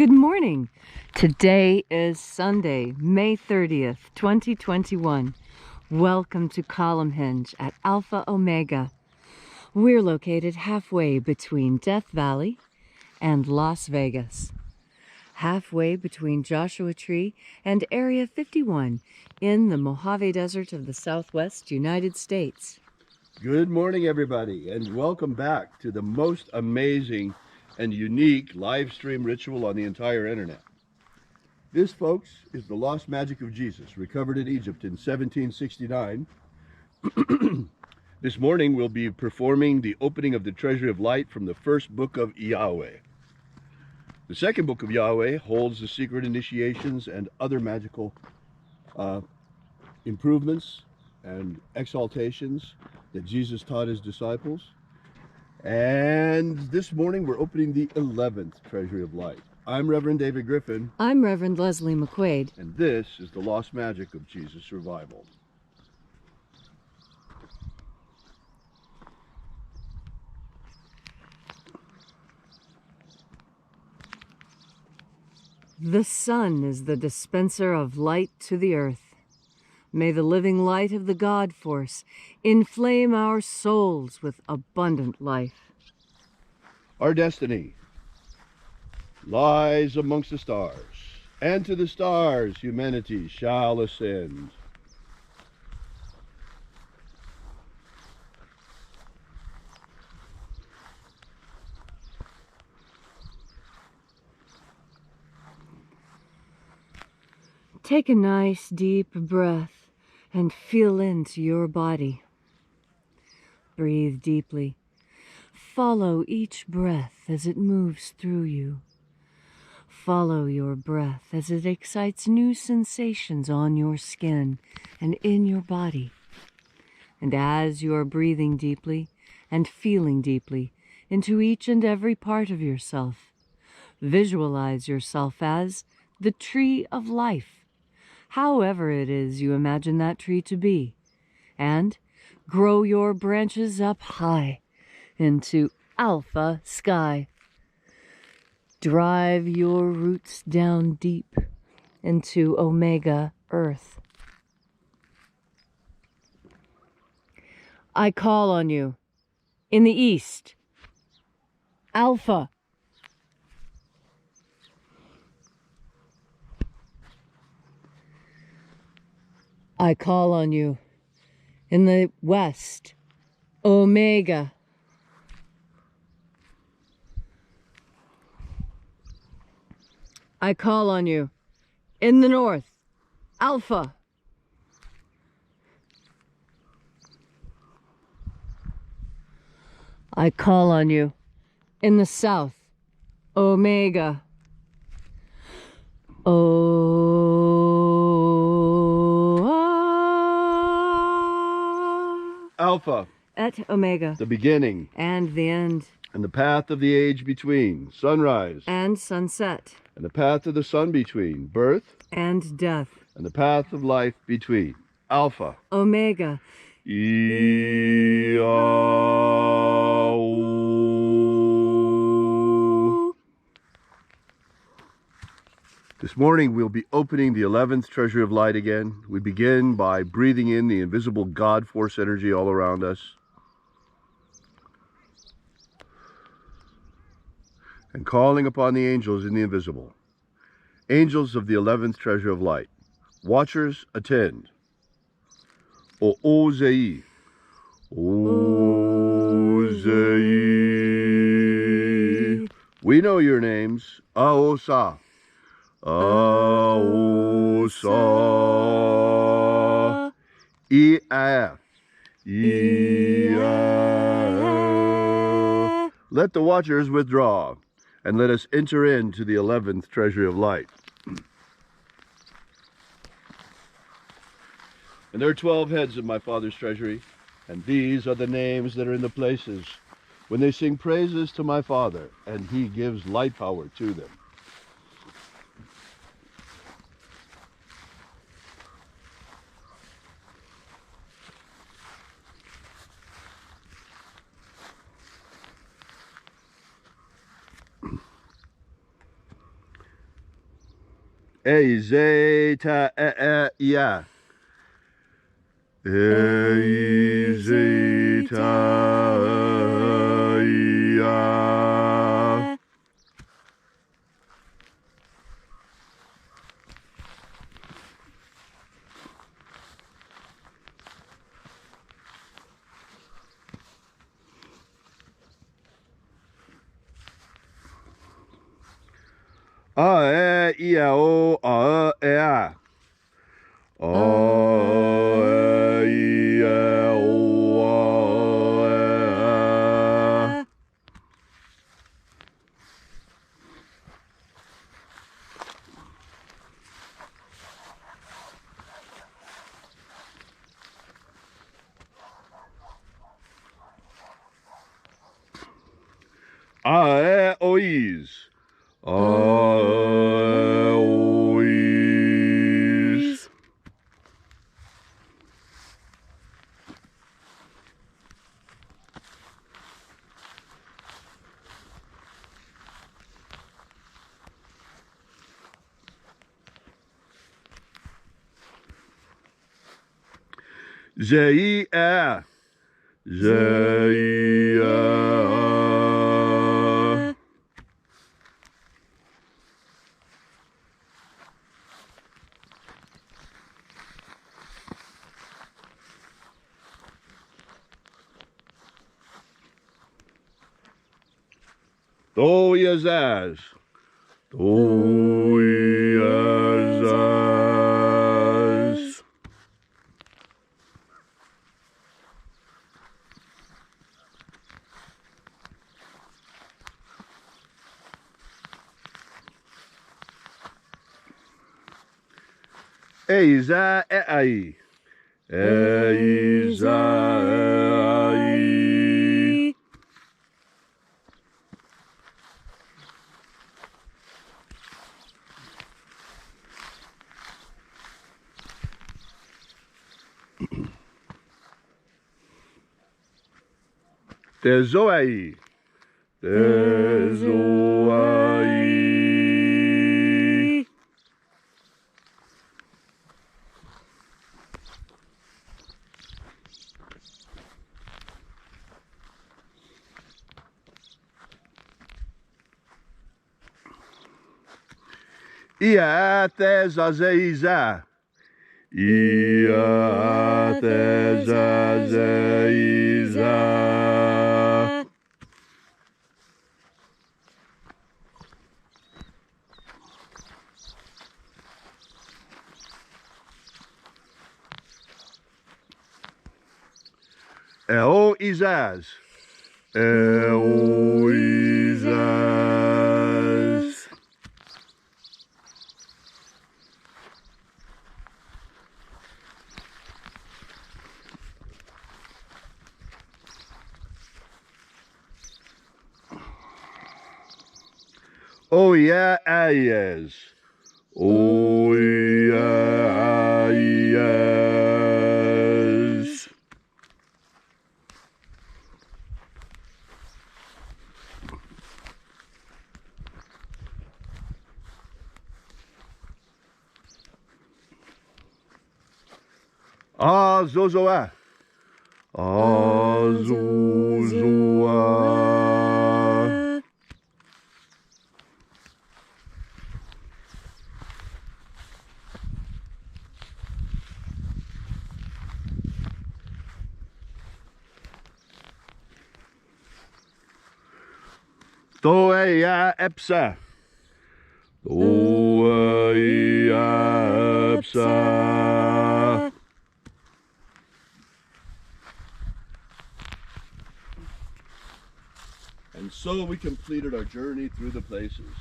Good morning. Today is Sunday, May 30th, 2021. Welcome to Column Hinge at Alpha Omega. We're located halfway between Death Valley and Las Vegas. Halfway between Joshua Tree and Area 51 in the Mojave Desert of the Southwest United States. Good morning, everybody, and welcome back to the most amazing and unique live stream ritual on the entire internet. This, folks, is the lost magic of Jesus, recovered in Egypt in 1769. This morning we'll be performing the opening of the Treasury of Light from the first book of Yahweh. The second book of Yahweh holds the secret initiations and other magical improvements and exaltations that Jesus taught his disciples. And this morning we're opening the 11th Treasury of Light. I'm Reverend David Griffin. I'm Reverend Leslie McQuaid. And this is the lost magic of Jesus' revival. The sun is the dispenser of light to the earth. May the living light of the God Force inflame our souls with abundant life. Our destiny lies amongst the stars, and to the stars humanity shall ascend. Take a nice deep breath and feel into your body. Breathe deeply. Follow each breath as it moves through you. Follow your breath as it excites new sensations on your skin and in your body. And as you are breathing deeply and feeling deeply into each and every part of yourself, visualize yourself as the tree of life, however it is you imagine that tree to be, and grow your branches up high into alpha sky. Drive your roots down deep into omega earth. I call on you in the east, alpha. I call on you in the west, omega. I call on you in the north, alpha. I call on you in the south, omega. Alpha, et omega, the beginning and the end, and the path of the age between, sunrise and sunset, and the path of the sun between, birth and death, and the path of life between, Alpha, omega. This morning we'll be opening the 11th Treasury of Light again. We begin by breathing in the invisible God Force energy all around us, and calling upon the angels in the invisible. Angels of the 11th Treasury of Light, watchers attend. O-O-Zei, O-Zei. We know your names. Aosa, Aosa, E-A, E-A. Let the watchers withdraw, and let us enter into the 11th Treasury of Light. And there are 12 heads of my Father's treasury, and these are the names that are in the places when they sing praises to my Father, and he gives light power to them. E zeta e ya. E zeta ya. A e I o a e a. A e I o a e a. A e o is. A e o is. Zei a. Zei a. Do yazaz. Do yazaz. Eiza e ai. Eiza e ai. Tezoai. Tezoai. Ia tezazeiza. Ia tezazeiza. Eo izaz. Eo izaz. O yeah, ayes. O yeah, ayes. Ah, zozoa. Ah, zozoa. Toeia epsa. Toeia epsa. And so we completed our journey through the places.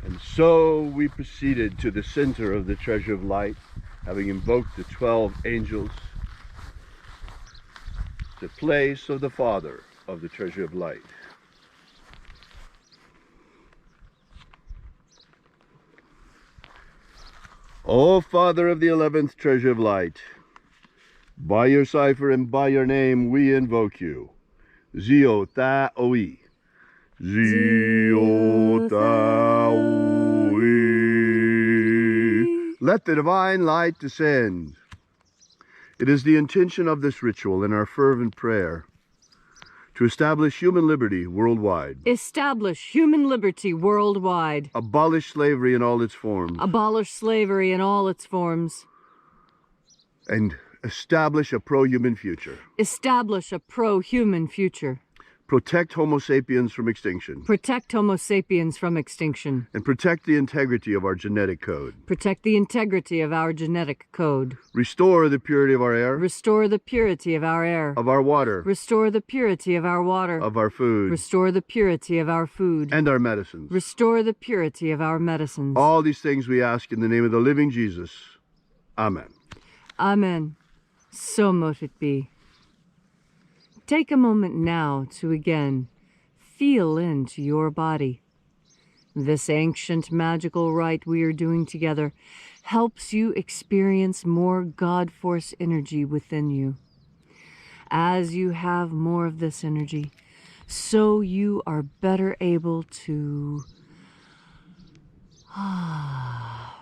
And so we proceeded to the center of the Treasure of Light, having invoked the 12 angels, the place of the Father of the Treasure of Light. O Father of the 11th treasure of light, by your cipher and by your name we invoke you. Zio Ta Oi. Zio Ta Oi. Let the divine light descend. It is the intention of this ritual and our fervent prayer to establish human liberty worldwide. Establish human liberty worldwide. Abolish slavery in all its forms. Abolish slavery in all its forms. And establish a pro-human future. Establish a pro-human future. Protect Homo sapiens from extinction. Protect Homo sapiens from extinction. And protect the integrity of our genetic code. Protect the integrity of our genetic code. Restore the purity of our air. Restore the purity of our air. Of our water. Restore the purity of our water. Of our food. Restore the purity of our food. And our medicines. Restore the purity of our medicines. All these things we ask in the name of the living Jesus. Amen. Amen. So mote it be. Take a moment now to again feel into your body. This ancient magical rite we are doing together helps you experience more God Force energy within you. As you have more of this energy, so you are better able to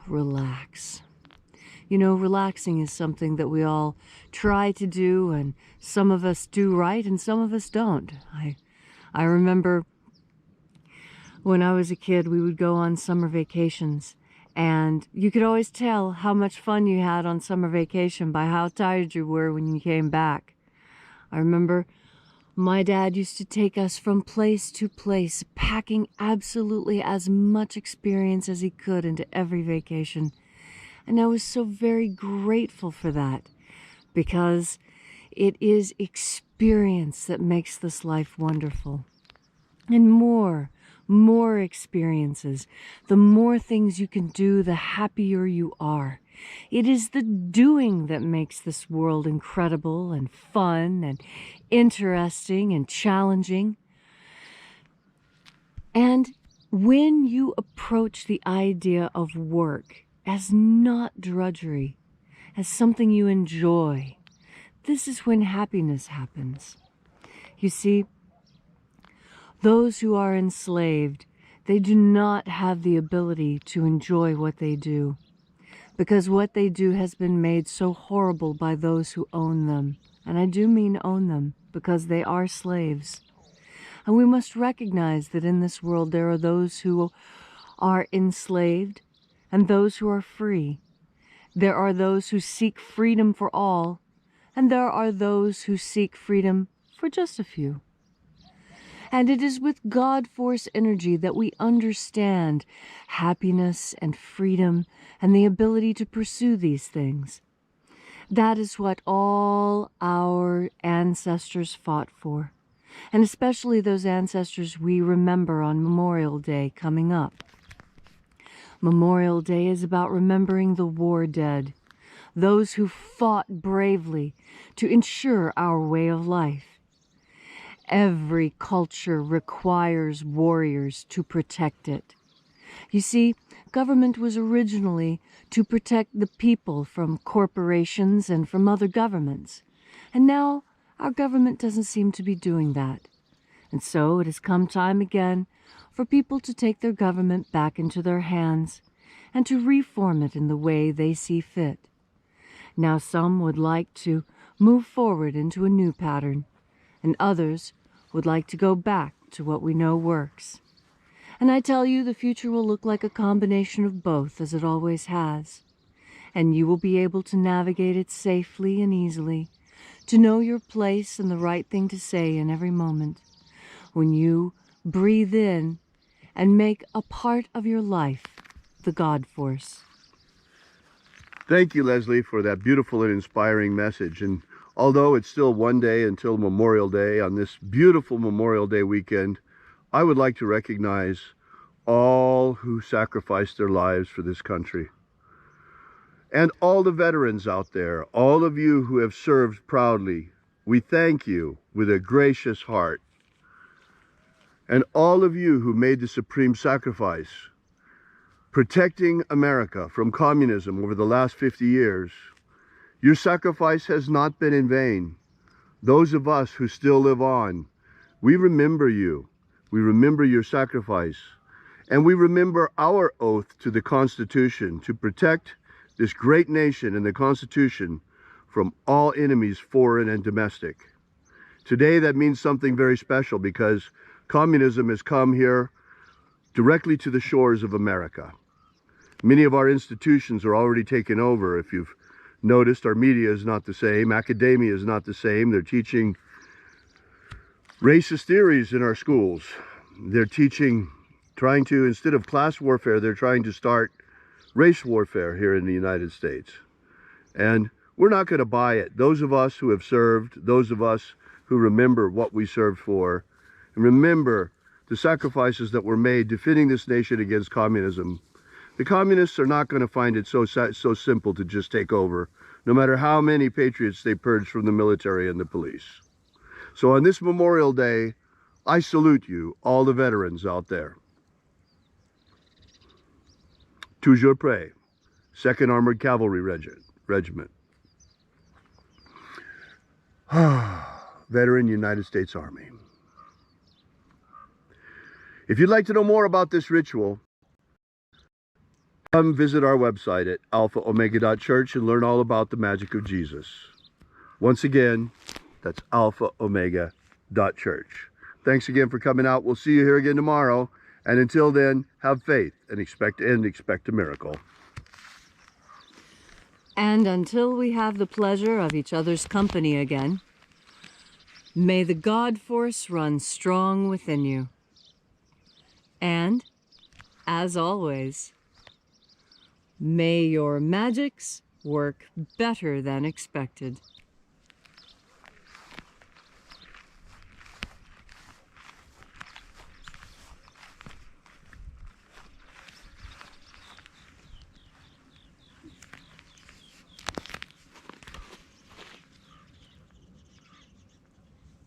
relax. You know, relaxing is something that we all try to do, and some of us do right and some of us don't. I remember when I was a kid, we would go on summer vacations, and you could always tell how much fun you had on summer vacation by how tired you were when you came back. I remember my dad used to take us from place to place, packing absolutely as much experience as he could into every vacation. And I was so very grateful for that, because it is experience that makes this life wonderful. And more experiences, the more things you can do, the happier you are. It is the doing that makes this world incredible and fun and interesting and challenging. And when you approach the idea of work as not drudgery, as something you enjoy, this is when happiness happens. You see, those who are enslaved, they do not have the ability to enjoy what they do, because what they do has been made so horrible by those who own them. And I do mean own them, because they are slaves. And we must recognize that in this world there are those who are enslaved and those who are free. There are those who seek freedom for all, and there are those who seek freedom for just a few. And it is with God Force energy that we understand happiness and freedom and the ability to pursue these things. That is what all our ancestors fought for, and especially those ancestors we remember on Memorial Day coming up. Memorial Day is about remembering the war dead, those who fought bravely to ensure our way of life. Every culture requires warriors to protect it. You see, government was originally to protect the people from corporations and from other governments. And now our government doesn't seem to be doing that. And so it has come time again for people to take their government back into their hands and to reform it in the way they see fit. Now some would like to move forward into a new pattern, and others would like to go back to what we know works. And I tell you, the future will look like a combination of both, as it always has. And you will be able to navigate it safely and easily, to know your place and the right thing to say in every moment, when you breathe in and make a part of your life the God Force. Thank you, Leslie, for that beautiful and inspiring message. And although it's still one day until Memorial Day, on this beautiful Memorial Day weekend, I would like to recognize all who sacrificed their lives for this country. And all the veterans out there, all of you who have served proudly, we thank you with a gracious heart. And all of you who made the supreme sacrifice, protecting America from communism over the last 50 years. Your sacrifice has not been in vain. Those of us who still live on, we remember you. We remember your sacrifice. And we remember our oath to the Constitution to protect this great nation and the Constitution from all enemies, foreign and domestic. Today that means something very special because communism has come here directly to the shores of America. Many of our institutions are already taken over. If you've noticed, our media is not the same. Academia is not the same. They're teaching racist theories in our schools. They're trying to, instead of class warfare, they're trying to start race warfare here in the United States. And we're not going to buy it. Those of us who have served, those of us who remember what we served for, and remember the sacrifices that were made defending this nation against communism. The communists are not going to find it so simple to just take over, no matter how many patriots they purge from the military and the police. So on this Memorial Day, I salute you, all the veterans out there. Toujours prêt, 2nd Armored Cavalry Regiment. Veteran United States Army. If you'd like to know more about this ritual, come visit our website at alphaomega.church and learn all about the magic of Jesus. Once again, that's alphaomega.church. Thanks again for coming out. We'll see you here again tomorrow. And until then, have faith and expect a miracle. And until we have the pleasure of each other's company again, may the God force run strong within you. And, as always, may your magics work better than expected.